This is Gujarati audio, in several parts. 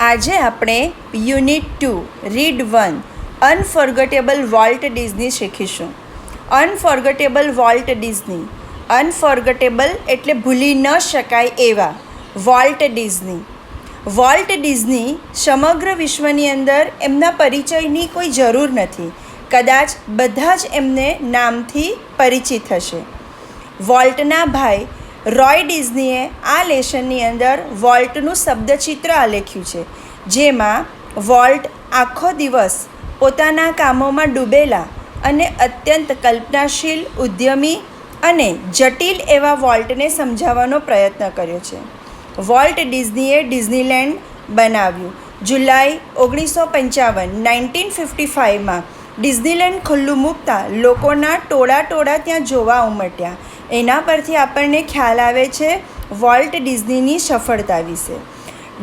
આજે આપણે યુનિટ 2 રીડ 1 અનફોર્ગેટેબલ વોલ્ટ ડિઝની શીખીશું. અનફોર્ગેટેબલ વોલ્ટ ડિઝની. અનફોર્ગેટેબલ એટલે ભૂલી ન શકાય એવા. Walt Disney. વોલ્ટ ડિઝની સમગ્ર વિશ્વની અંદર એમના પરિચયની કોઈ જરૂર નથી. કદાચ બધા જ એમને નામથી પરિચિત હશે. વોલ્ટના ભાઈ રોય ડિઝનીએ આ લેશનની અંદર વોલ્ટનું શબ્દચિત્ર આલેખ્યું છે, જેમાં વોલ્ટ આખો દિવસ પોતાના કામોમાં ડૂબેલા અને અત્યંત કલ્પનાશીલ, ઉદ્યમી અને જટિલ એવા વોલ્ટને સમજાવવાનો પ્રયત્ન કર્યો છે. વોલ્ટ ડિઝનીએ ડિઝનીલેન્ડ બનાવ્યું. જુલાઈ 1955 1955માં ડિઝનીલેન્ડ ખુલ્લું મૂકતા લોકોના ટોળા ત્યાં જોવા ઉમટ્યા. એના પરથી આપણને ખ્યાલ આવે છે વોલ્ટ ડિઝનીની સફળતા વિશે.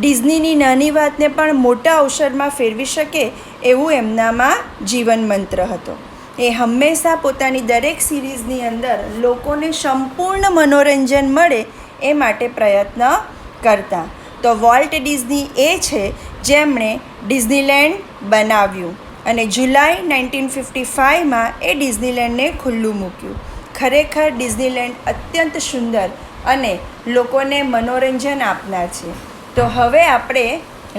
ડિઝનીની નાની વાતને પણ મોટા અવસરમાં ફેરવી શકે એવું એમનામાં જીવન મંત્ર હતો. એ હંમેશા પોતાની દરેક સિરીઝની અંદર લોકોને સંપૂર્ણ મનોરંજન મળે એ માટે પ્રયત્ન કરતા. તો વોલ્ટ ડિઝની એ છે જેમણે ડિઝનીલેન્ડ બનાવ્યું અને જુલાઈ 1955માં એ ડિઝનીલેન્ડને ખુલ્લું મૂક્યું. ખરેખર ડિઝનીલેન્ડ અત્યંત સુંદર અને લોકોને મનોરંજન આપનાર છે. તો હવે આપણે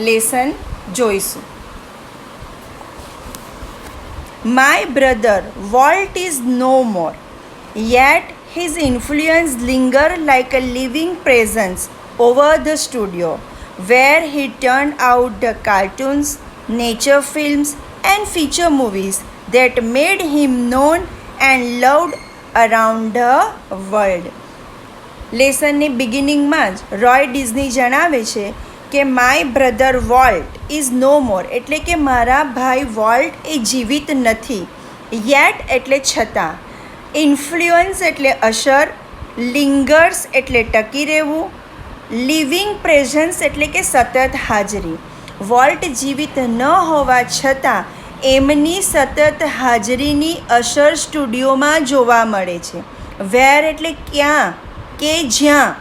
લેસન જોઈશું. My brother Walt is no more, yet his influence linger like a living presence over the studio, where he turned out the cartoons, nature films and feature movies that made him known and loved around the world. લેસનની બિગિનિંગમાં જ રોય ડિઝની જણાવે છે કે my brother Walt is no more, એટલે કે મારા ભાઈ વોલ્ટ એ જીવિત નથી. યેટ એટલે છતાં, ઇન્ફ્લુઅન્સ એટલે અસર, લિંગર્સ એટલે ટકી રહેવું, લિવિંગ પ્રેઝન્સ એટલે કે સતત હાજરી. વોલ્ટ જીવિત ન હોવા છતાં એમની સતત હાજરીની અસર સ્ટુડિયોમાં જોવા મળે છે. વેર એટલે ક્યાં કે જ્યાં.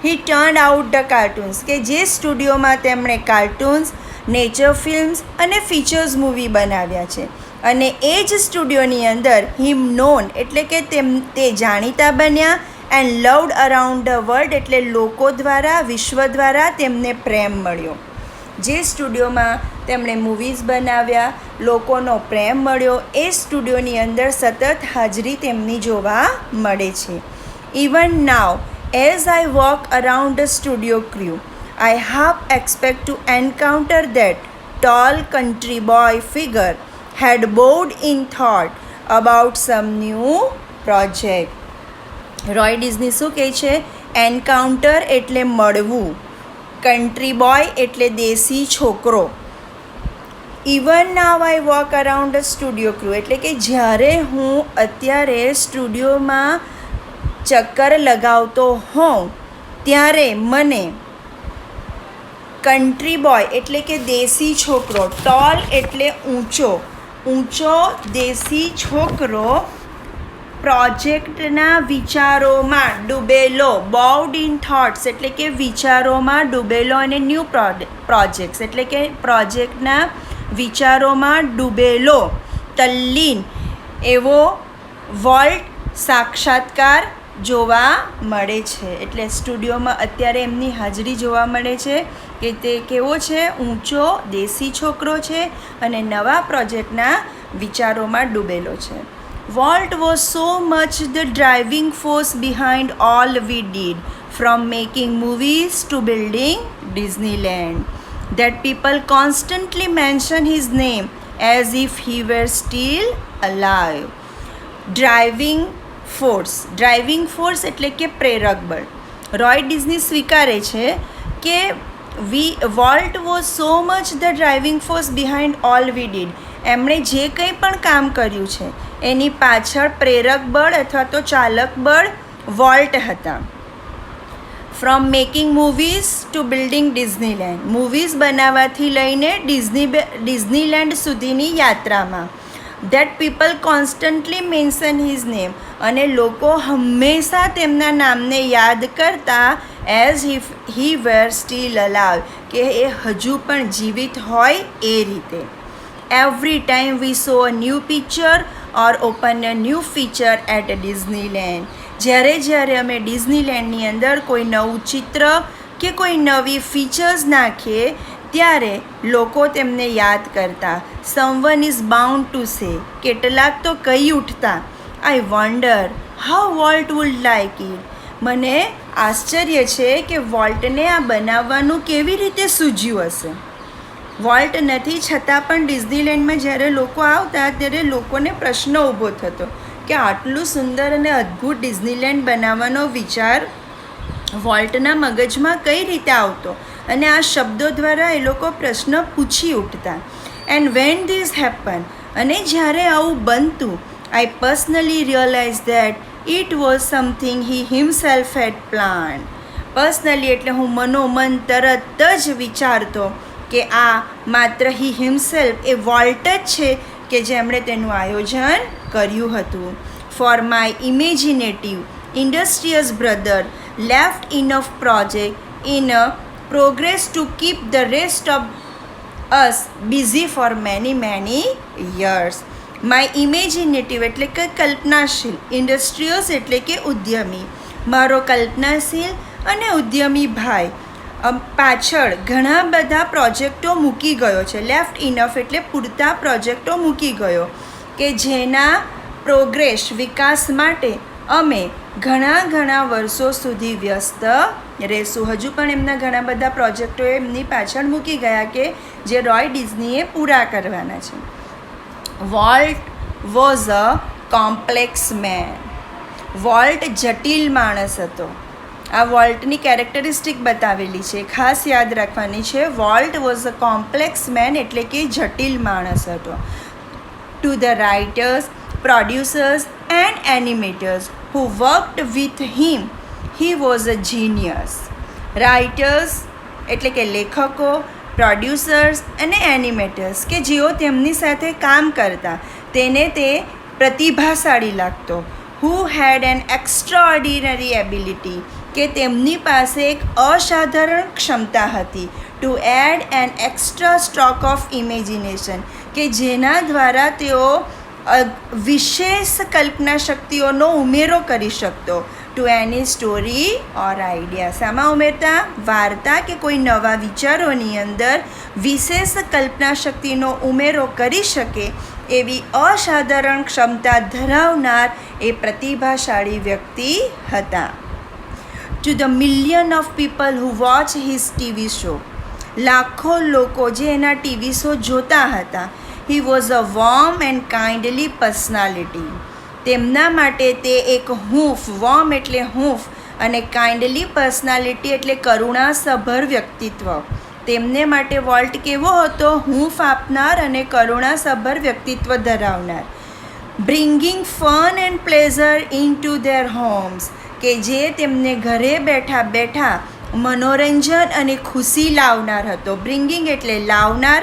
હી ટર્ન આઉટ ધ કાર્ટૂન્સ, કે જે સ્ટુડિયોમાં તેમણે કાર્ટૂન્સ, નેચર ફિલ્મ્સ અને ફીચર્સ મૂવી બનાવ્યા છે. અને એ જ સ્ટુડિયોની અંદર હિમ નોન એટલે કે તે જાણીતા બન્યા and loved around the world એટલે લોકો દ્વારા, વિશ્વ દ્વારા તેમને પ્રેમ મળ્યો. જે સ્ટુડિયોમાં તેમણે મૂવીઝ બનાવ્યા, લોકોનો પ્રેમ મળ્યો, એ સ્ટુડિયોની અંદર સતત હાજરી તેમની જોવા મળે છે. Even now as I walk around the studio crew, I half expect to encounter that tall country boy figure had bowed in thought about some new project. Roy Disney શું કહે છે? એન્કાઉન્ટર એટલે મળવું, કન્ટ્રી બોય એટલે દેશી છોકરો, even now I walk around the studio crew એટલે કે જ્યારે હું અત્યારે સ્ટુડિયોમાં ચક્કર લગાવતો હોઉં ત્યારે મને કન્ટ્રી બોય એટલે કે દેશી છોકરો, ટોલ એટલે ઊંચો દેશી છોકરો પ્રોજેક્ટના વિચારોમાં ડૂબેલો, બાઉડ ઇન થોટ્સ એટલે કે વિચારોમાં ડૂબેલો, અને ન્યૂ પ્રોજેક્ટ્સ એટલે કે પ્રોજેક્ટના વિચારોમાં ડૂબેલો, તલ્લીન એવો વોલ્ટ સાક્ષાત્કાર જોવા મળે છે. એટલે સ્ટુડિયોમાં અત્યારે એમની હાજરી જોવા મળે છે કે તે કેવો છે? ઊંચો દેશી છોકરો છે અને નવા પ્રોજેક્ટના વિચારોમાં ડૂબેલો છે. Walt was so much the driving force behind all we did, from making movies to building Disneyland, that people constantly mention his name as if he were still alive. Driving force એટલે કે પ્રેરક બળ. રોય ડિઝની સ્વીકારે છે કે volt was so much the driving force behind all we did. એમણે જે કંઈ પણ કામ કર્યું છે એની પાછળ પ્રેરક બળ અથવા તો ચાલક બળ વોલ્ટ હતા. From making movies to building Disneyland, movies બનાવવાથી લઈને ડિઝનીલેન્ડ સુધીની યાત્રામાં. That people constantly mention his name, અને લોકો હંમેશા તેમના નામને યાદ કરતા as if he were still alive, કે એ હજુ પણ જીવિત હોય એ રીતે. Every time we saw a new picture or open a new feature at Disneyland. જ્યારે અમે ડિઝનીલેન્ડની અંદર કોઈ નવું ચિત્ર કે કોઈ નવી ફીચર્સ નાખીએ ત્યારે લોકો તેમને યાદ કરતા. Someone is bound to say, કેટલાક તો કહી ઉઠતા, I wonder how Walt would like it. મને આશ્ચર્ય છે કે વોલ્ટને આ બનાવવાનું કેવી રીતે સૂઝ્યું હશે. વોલ્ટ નથી છતાં પણ ડિઝનીલેન્ડમાં જ્યારે લોકો આવતા ત્યારે લોકોને પ્રશ્ન ઊભો થતો કે આટલું સુંદર અને અદ્ભુત ડિઝનીલેન્ડ બનાવવાનો વિચાર વોલ્ટના મગજમાં કઈ રીતે આવતો, અને આ શબ્દો દ્વારા એ લોકો પ્રશ્ન પૂછી ઉઠતા. એન્ડ વેન ધીસ હેપન, અને જ્યારે આવું બનતું, I personally realise that it was something he himself had plan. Personally એટલે હું મનોમન તરત જ વિચારતો કે આ માત્ર હી હિમસેલ્ફ, એ વોલ્ટ જ છે કે જેમણે તેનું આયોજન કર્યું હતું. For my imaginative ઇન્ડસ્ટ્રીયસ brother left enough project in progress to keep the rest of us busy for many years. My imaginative એટલે કે કલ્પનાશીલ, ઇન્ડસ્ટ્રીયસ એટલે કે ઉદ્યમી. મારો કલ્પનાશીલ અને ઉદ્યમી ભાઈ પાછળ ઘણા બધા પ્રોજેક્ટો મૂકી ગયો છે. લેફ્ટ ઇનફ એટલે પૂરતા પ્રોજેક્ટો મૂકી ગયો કે જેના પ્રોગ્રેસ, વિકાસ માટે અમે ઘણા વર્ષો સુધી વ્યસ્ત રહેશું. હજુ પણ એમના ઘણા બધા પ્રોજેક્ટો એમની પાછળ મૂકી ગયા કે જે રોય ડિઝનીએ પૂરા કરવાના છે. Walt was a complex man. Walt જટિલ માણસ હતો. આ વોલ્ટની કેરેક્ટરિસ્ટિક બતાવેલી છે, ખાસ યાદ રાખવાની છે. Walt was a complex man એટલે કે જટિલ માણસ હતો. To the writers, producers and animators who worked with him, he was a genius. Writers એટલે કે લેખકો, પ્રોડ્યુસર્સ અને એનિમેટર્સ કે જેઓ તેમની સાથે કામ કરતા તેને તે પ્રતિભાશાળી લાગતો. who had an extraordinary ability, કે તેમની પાસે એક અસાધારણ ક્ષમતા હતી. To add an extra stroke of imagination, કે જેના દ્વારા તેઓ વિશેષ કલ્પના શક્તિઓનો ઉમેરો કરી શકતો. ટુ એની સ્ટોરી ઓર આઈડિયા, શામાં ઉમેરતા? વાર્તા કે કોઈ નવા વિચારોની અંદર વિશેષ કલ્પના શક્તિનો ઉમેરો કરી શકે એવી અસાધારણ ક્ષમતા ધરાવનાર એ પ્રતિભાશાળી વ્યક્તિ હતા. To the million of people who watch his TV show, લાખો લોકો જે એના ટીવી શો જોતા હતા. He was a warm and kindly personality. તેમના માટે તે એક હૂંફ, વોર્મ એટલે હૂંફ અને કાઇન્ડલી પર્સનાલિટી એટલે કરુણાસભર વ્યક્તિત્વ. તેમને માટે વોલ્ટ કેવો હતો? હૂંફ આપનાર અને કરુણાસભર વ્યક્તિત્વ ધરાવનાર. Bringing fun and pleasure into their homes, કે જે તેમને ઘરે બેઠા મનોરંજન અને ખુશી લાવનાર હતો. બ્રિંગિંગ એટલે લાવનાર,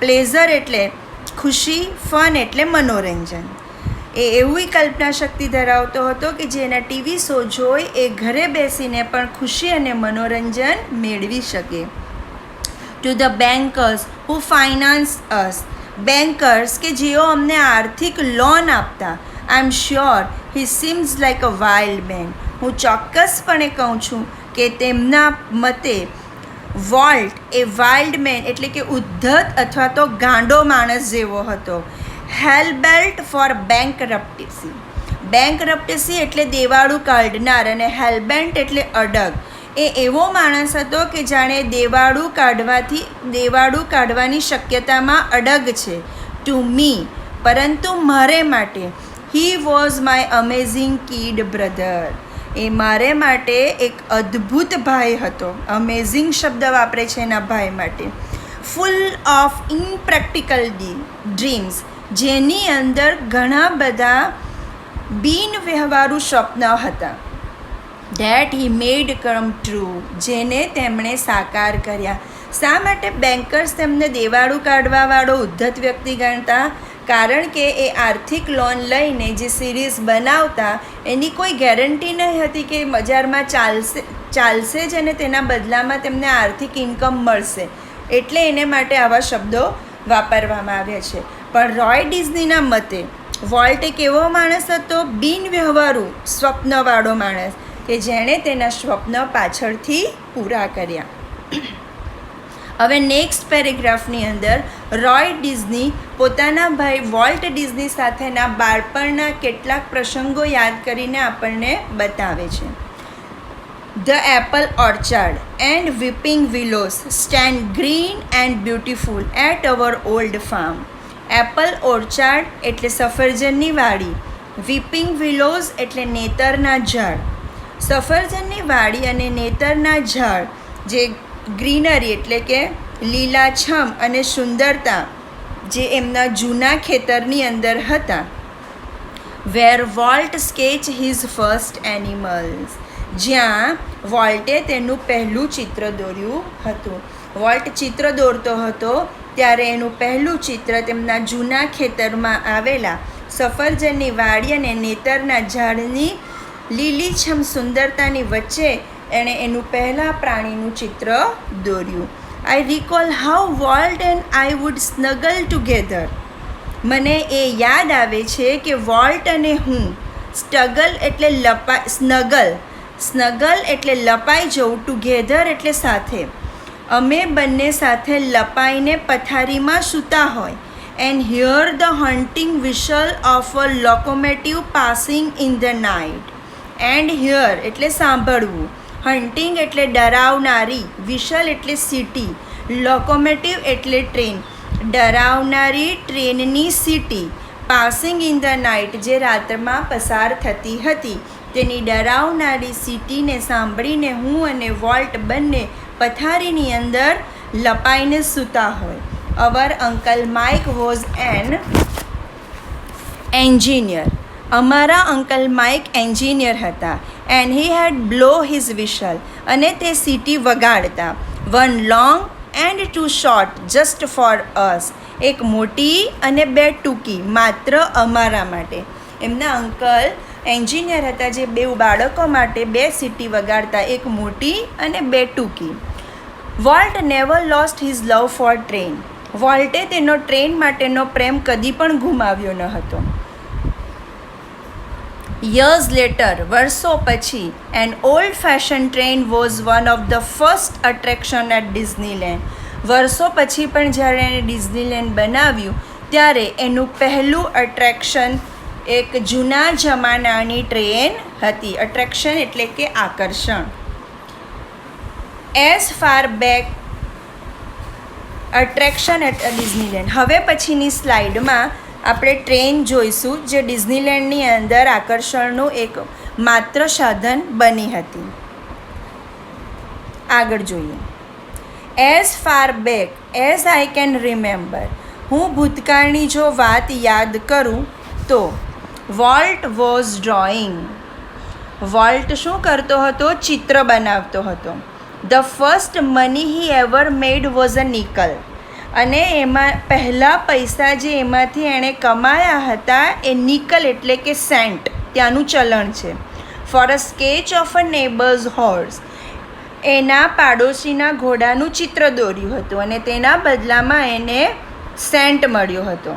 પ્લેઝર એટલે ખુશી, ફન એટલે મનોરંજન. એ એવી કલ્પના શક્તિ ધરાવતો હતો કે જેના ટીવી શો જોઈ એ ઘરે બેસીને પણ ખુશી અને મનોરંજન મેળવી શકે. To the bankers who finance us, bankers કે જેઓ અમને આર્થિક લોન આપતા. I am sure he seems like a wild man. હું ચોક્કસપણે કહું છું કે તેમના મતે વોલ્ટ એ વાઇલ્ડ મેન એટલે કે ઉદ્ધત અથવા તો ગાંડો માણસ જેવો હતો. હેલબેલ્ટ ફોર બેન્કરપ્ટસી, બેન્કરપ્ટસી એટલે દેવાળું કાઢનાર અને હેલબેન્ટ એટલે અડગ. એ એવો માણસ હતો કે જાણે દેવાળું કાઢવાની શક્યતામાં અડગ છે. ટુ મી, પરંતુ મારે માટે, he was my amazing kid brother. એ મારે માટે એક અદ્ભુત ભાઈ હતો. અમેઝિંગ શબ્દ વાપરે છે એના ભાઈ માટે. ફૂલ ઓફ ઇમ્પ્રેક્ટિકલ ડ્રીમ્સ, જેની અંદર ઘણા બધા બિનવ્યવહારુ સ્વપ્ન હતા. That he made come true, જેને તેમણે સાકાર કર્યા. શા માટે બેન્કર્સ તેમને દેવાળું કાઢવાવાળો ઉદ્ધત વ્યક્તિ ગણતા? કારણ કે એ આર્થિક લોન લઈને જે સિરીઝ બનાવતા એની કોઈ ગેરંટી નહીં હતી કે બજારમાં ચાલશે જ અને તેના બદલામાં તેમને આર્થિક ઇન્કમ મળશે, એટલે એને માટે આવા શબ્દો વાપરવામાં આવ્યા છે. પણ રોય ડિઝનીના મતે વોલ્ટ એક એવો માણસ હતો, બિનવ્યવહારુ સ્વપ્નવાળો માણસ, કે જેણે તેના સ્વપ્ન પાછળથી પૂરા કર્યા. હવે નેક્સ્ટ પેરેગ્રાફની અંદર રોય ડિઝની પોતાના ભાઈ વોલ્ટ ડિઝની સાથેના બાળપણના કેટલાક પ્રસંગો યાદ કરીને આપણને બતાવે છે. The apple orchard and weeping willows stand green and beautiful at our old farm. Apple orchard એટલે સફરજનની વાડી, વીપિંગ વિલોઝ એટલે નેતરના ઝાડ. સફરજનની વાડી અને નેતરના ઝાડ જે ગ્રીનરી એટલે કે લીલાછમ અને સુંદરતા જે એમના જૂના ખેતરની અંદર હતા. Where Walt sketch his first animals, જ્યાં વોલ્ટે તેનું પહેલું ચિત્ર દોર્યું હતું. વોલ્ટ ચિત્ર દોરતો હતો ત્યારે એનું પહેલું ચિત્ર તેમના જૂના ખેતરમાં આવેલા સફરજનની વાડી અને નેતરના ઝાડની લીલીછમ સુંદરતાની વચ્ચે એણે એનું પહેલાં પ્રાણીનું ચિત્ર દોર્યું. I recall how Walt and I would snuggle together. મને એ યાદ આવે છે કે વોલ્ટ અને હું, સ્ટગલ એટલે સ્નગલ એટલે લપાઈ જવું, ટુગેધર એટલે સાથે, અમે બંને સાથે લપાઈને પથારીમાં સૂતા હોય. And hear the hunting whistle of a locomotive passing in the night. And hear એટલે સાંભળવું, હન્ટિંગ એટલે ડરાવનારી, વિશલ એટલે સિટી, લોકોમેટિવ એટલે ટ્રેન, ડરાવનારી ટ્રેનની city, passing in the night જે રાત્રમાં પસાર થતી હતી, તેની ડરાવનારી સિટીને સાંભળીને હું અને વોલ્ટ બંને પથારીની અંદર લપાઈને સૂતા હોય. Our uncle Mike was an engineer. અમારા અંકલ માઇક એન્જિનિયર હતા. And he had blow his whistle, અને તે સીટી વગાડતા. One long and two short just for us, એક મોટી અને બે ટૂંકી માત્ર અમારા માટે. એમના અંકલ એન્જિનિયર હતા જે બે બાળકો માટે બે સીટી વગાડતા, એક મોટી અને બે ટૂંકી. Walt never lost his love for train. વોલ્ટે તેનો ટ્રેન માટેનો પ્રેમ કદી પણ ગુમાવ્યો ન હતો. યર્સ લેટર, વર્ષો પછી, an old fashion train was one of the first attraction at Disneyland. વર્ષો પછી પણ જ્યારે એણે ડિઝનીલેન્ડ બનાવ્યું ત્યારે એનું પહેલું અટ્રેક્શન એક જૂના જમાનાની ટ્રેન હતી. અટ્રેક્શન એટલે કે આકર્ષણ. As far back attraction at Disneyland. હવે પછીની સ્લાઇડમાં આપણે ટ્રેન જોઈશું જે ડિઝનીલેન્ડની અંદર આકર્ષણનું એક માત્ર સાધન બની હતી. આગળ જોઈએ. As far back as I can remember. હું ભૂતકાળની જો વાત યાદ કરું તો વોલ્ટ વોઝ ડ્રોઈંગ. વોલ્ટ શું કરતો હતો? ચિત્ર બનાવતો હતો. The first money he ever made was a nickel. અને એમાં પહેલાં પૈસા જે એમાંથી એણે કમાયા હતા એ નિકલ એટલે કે સેન્ટ, ત્યાંનું ચલણ છે. For a sketch of a neighbours horse. એના પાડોશીના ઘોડાનું ચિત્ર દોર્યું હતું અને તેના બદલામાં એને સેન્ટ મળ્યો હતો.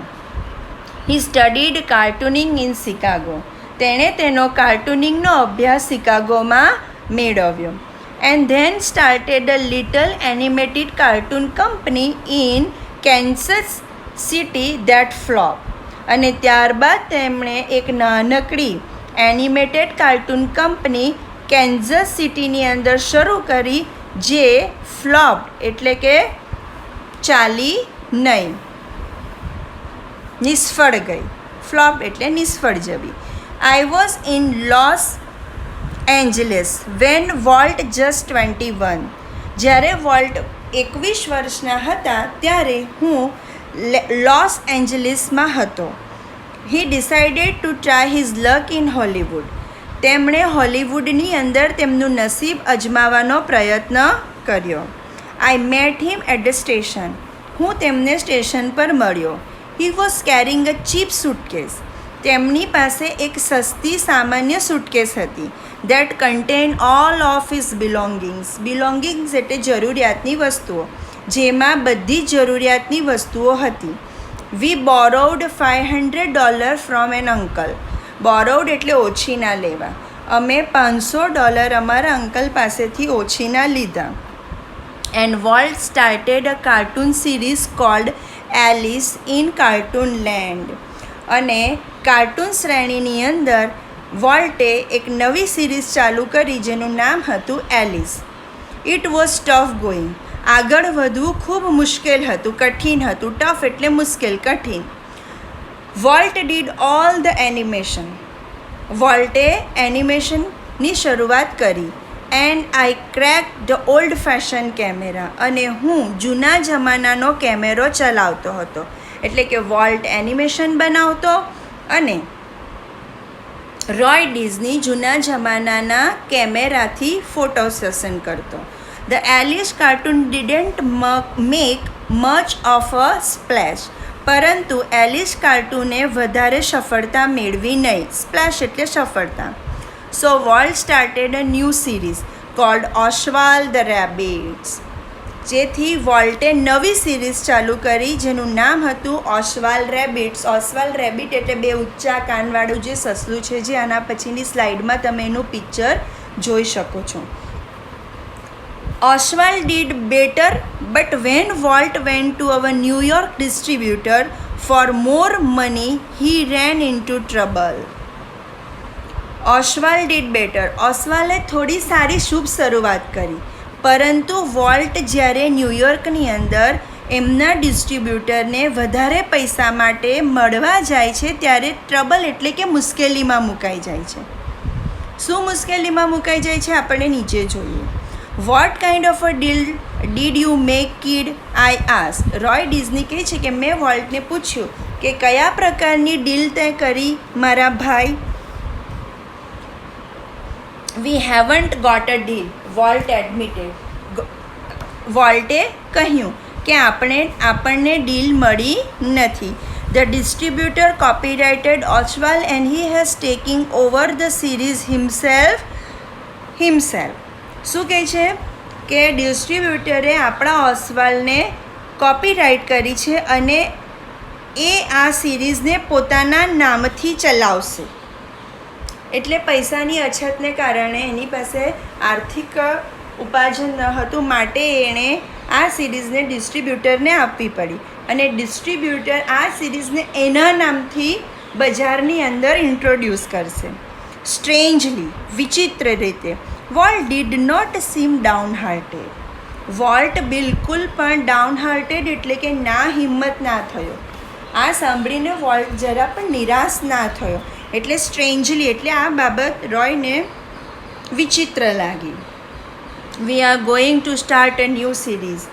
હી સ્ટડીડ કાર્ટૂનિંગ ઇન શિકાગો. તેણે તેનો કાર્ટૂનિંગનો અભ્યાસ શિકાગોમાં મેળવ્યો. and then started a little animated cartoon company in Kansas City that flopped. અને ત્યારબાદ તેમણે એક નાનકડી એનિમેટેડ કાર્ટૂન કંપની કેન્ઝસ સિટીની અંદર શરૂ કરી જે ફ્લોપ્ડ એટલે કે ચાલી નહીં, નિષ્ફળ ગઈ. ફ્લોપ એટલે નિષ્ફળ જવી. I was in Los Angeles when Walt just 21. જ્યારે વોલ્ટ 21 વર્ષના હતા ત્યારે હું લોસ એન્જલિસમાં હતો. He decided to try his luck in Hollywood. તેમણે હોલિવૂડની અંદર તેમનું નસીબ અજમાવવાનો પ્રયત્ન કર્યો. I met him at the station. હું તેમને સ્ટેશન પર મળ્યો. He was carrying a cheap suitcase. તેમની પાસે એક સસ્તી સામાન્ય સુટકેસ હતી. That contained all of his belongings. Belongings એટલે જરૂરિયાતની વસ્તુઓ, જેમાં બધી જરૂરિયાતની વસ્તુઓ હતી. We borrowed $500 from an uncle. Borrowed એટલે ઓછીના લેવા. અમે $500 અમારા અંકલ પાસેથી ઓછીના લીધા. And Walt started a cartoon series called Alice in Cartoon Land. અને કાર્ટૂન શ્રેણીની અંદર વોલ્ટે એક નવી સિરીઝ ચાલુ કરી જેનું નામ હતું Alice. It was tough going. આગળ વધવું ખૂબ મુશ્કેલ હતું, કઠિન હતું. ટફ એટલે મુશ્કેલ, કઠિન. Walt did all the animation. વોલ્ટે એનિમેશનની શરૂઆત કરી. And I crank the old fashion camera. અને હું જૂના જમાનાનો કેમેરો ચલાવતો હતો. એટલે કે વોલ્ટ એનિમેશન બનાવતો અને રોય ડિઝની જૂના જમાનાના કેમેરાથી ફોટો સેશન કરતો. The Alice cartoon didn't make much of a splash. પરંતુ એલિસ કાર્ટૂને વધારે સફળતા મેળવી નહીં. સ્પ્લેશ એટલે સફળતા. So Walt started a new series called Oswald the rabbits. જેથી વોલ્ટે નવી સિરીઝ ચાલુ કરી જેનું નામ હતું ઓસ્વાલ્ડ રેબિટ્સ. ઓસ્વાલ્ડ રેબિટ એટલે બે ઊંચા કાનવાળું જે સસલું છે, જે આના પછીની સ્લાઇડમાં તમે એનું પિક્ચર જોઈ શકો છો. Oswald did better but when Walt went to our New York distributor for more money he ran into trouble. Oswald did better. ઓસ્વાલ્ડે થોડી સારી શુભ શરૂઆત કરી, પરંતુ વોલ્ટ જ્યારે ન્યૂયોર્કની અંદર એમના ડિસ્ટ્રીબ્યુટરને વધારે પૈસા માટે મળવા જાય છે ત્યારે ટ્રબલ એટલે કે મુશ્કેલીમાં મુકાઈ જાય છે. શું મુશ્કેલીમાં મુકાઈ જાય છે આપણને નીચે જોઈએ. What kind of a deal did you make kid? I ask. Roy Disney કહે છે કે મેં વોલ્ટને પૂછ્યું કે કયા પ્રકારની ડીલ તે કરી મારા ભાઈ? We haven't got a deal, Walt admitted. વોલ્ટે કહ્યું કે આપણને ડીલ મળી નથી. The distributor copyrighted Oswald and he has taken over the series himself. શું કહે છે કે ડિસ્ટ્રીબ્યુટરે આપણા ઓસ્વાલ્ડને કોપીરાઇટ કરી છે અને એ આ સિરીઝને પોતાના નામથી ચલાવશે. એટલે પૈસાની અછતને કારણે એની પાસે આર્થિક ઉપાર્જન ન હતું, માટે એણે આ સિરીઝને ડિસ્ટ્રીબ્યુટરને આપવી પડી અને ડિસ્ટ્રીબ્યુટર આ સિરીઝને એના નામથી બજારની અંદર ઇન્ટ્રોડ્યુસ કરશે. સ્ટ્રેન્જલી, વિચિત્ર રીતે, Walt did not seem down hearted. Walt બિલકુલ પણ ડાઉન હાર્ટેડ એટલે કે ના હિંમત ના થયો. આ સાંભળીને વોલ્ટ જરા પણ નિરાશ ના થયો. એટલે સ્ટ્રેન્જલી એટલે આ બાબત રોયને વિચિત્ર લાગી. We are going to start a new series.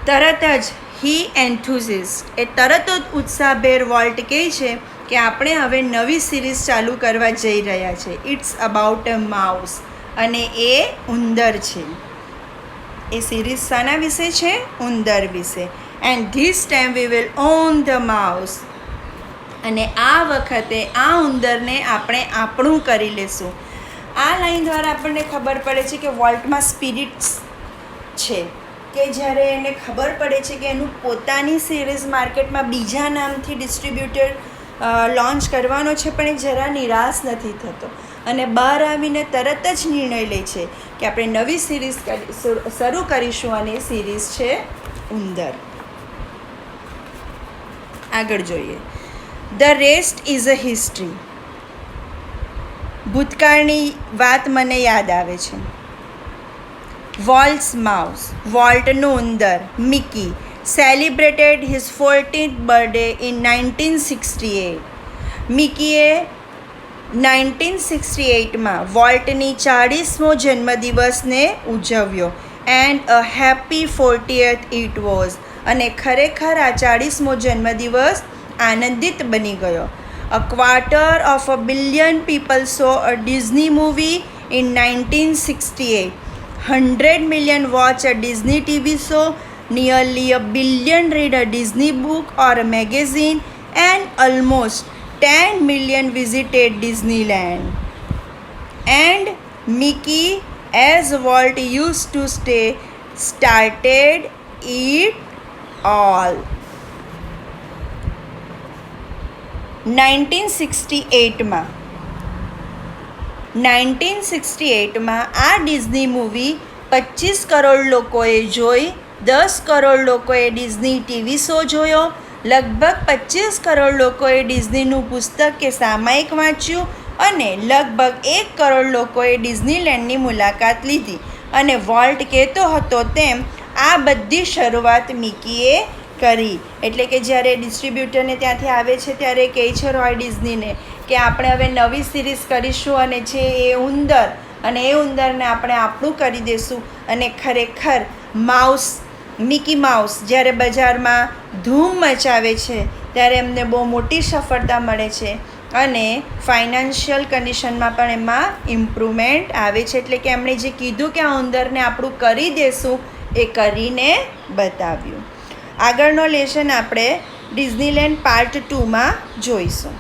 તરત જ હી એન્થુઝિસ્ટ એ તરત જ ઉત્સાહભેર વોલ્ટ કહે છે કે આપણે હવે નવી સિરીઝ ચાલુ કરવા જઈ રહ્યા છે. It's about a mouse. અને એ ઉંદર છે. એ સિરીઝ શાના વિશે છે? ઉંદર વિશે. And this time we will on the mouse. અને આ વખતે આ ઉંદરને આપણે આપણું કરી લેશું. આ લાઈન દ્વારા આપણને ખબર પડે છે કે વોલ્ટમાં સ્પિરિટ્સ છે, કે જ્યારે એને ખબર પડે છે કે એનું પોતાની સિરીઝ માર્કેટમાં બીજા નામથી ડિસ્ટ્રીબ્યુટર લોન્ચ કરવાનો છે, પણ એ જરા નિરાશ નથી થતો અને બહાર આવીને તરત જ નિર્ણય લે છે કે આપણે નવી સિરીઝ શરૂ કરીશું અને એ સિરીઝ છે ઉંદર. આગળ જોઈએ. The rest is a history. ભૂતકાળની વાત મને યાદ આવે છે. વોલ્ટ્સ માઉસ. વોલ્ટનું ઉંદર Mickey celebrated his 14th birthday in 1968. મિકીએ 1968માં વોલ્ટની 40મો જન્મદિવસને ઉજવ્યો. And a happy 40th it was. અને ખરેખર આ 40મો જન્મદિવસ આનંદિત બની ગયો. A quarter of a billion people saw a Disney movie in 1968. 100 million watched a Disney TV show nearly a billion read a Disney book or a magazine, and almost 10 million visited Disneyland. And Mickey, as Walt used to say, started it all. 1968માં આ ડિઝની મૂવી 25 કરોડ લોકોએ જોઈ, 10 કરોડ લોકોએ ડિઝની ટીવી શો જોયો, લગભગ 25 કરોડ લોકોએ ડિઝનીનું પુસ્તક કે સામાયિક વાંચ્યું અને લગભગ 1 કરોડ લોકોએ ડિઝનીલેન્ડની મુલાકાત લીધી. અને વોલ્ટ કહેતો હતો તેમ આ બધી શરૂઆત મિકીએ કરી. એટલે કે જ્યારે ડિસ્ટ્રીબ્યુટરને ત્યાંથી આવે છે ત્યારે કહે છે રોય ડિઝનીને કે આપણે હવે નવી સિરીઝ કરીશું અને છે એ ઉંદર, અને એ ઉંદરને આપણે આપણું કરી દઈશું. અને ખરેખર મિકી માઉસ જ્યારે બજારમાં ધૂમ મચાવે છે ત્યારે એમને બહુ મોટી સફળતા મળે છે અને ફાઇનાન્શિયલ કન્ડિશનમાં પણ એમાં ઇમ્પ્રુવમેન્ટ આવે છે. એટલે કે એમણે જે કીધું કે આ ઉંદરને આપણું કરી દેશું એ કરીને બતાવ્યું. આગળનો લેસન આપણે ડિઝનીલેન્ડ પાર્ટ 2માં જોઈશું.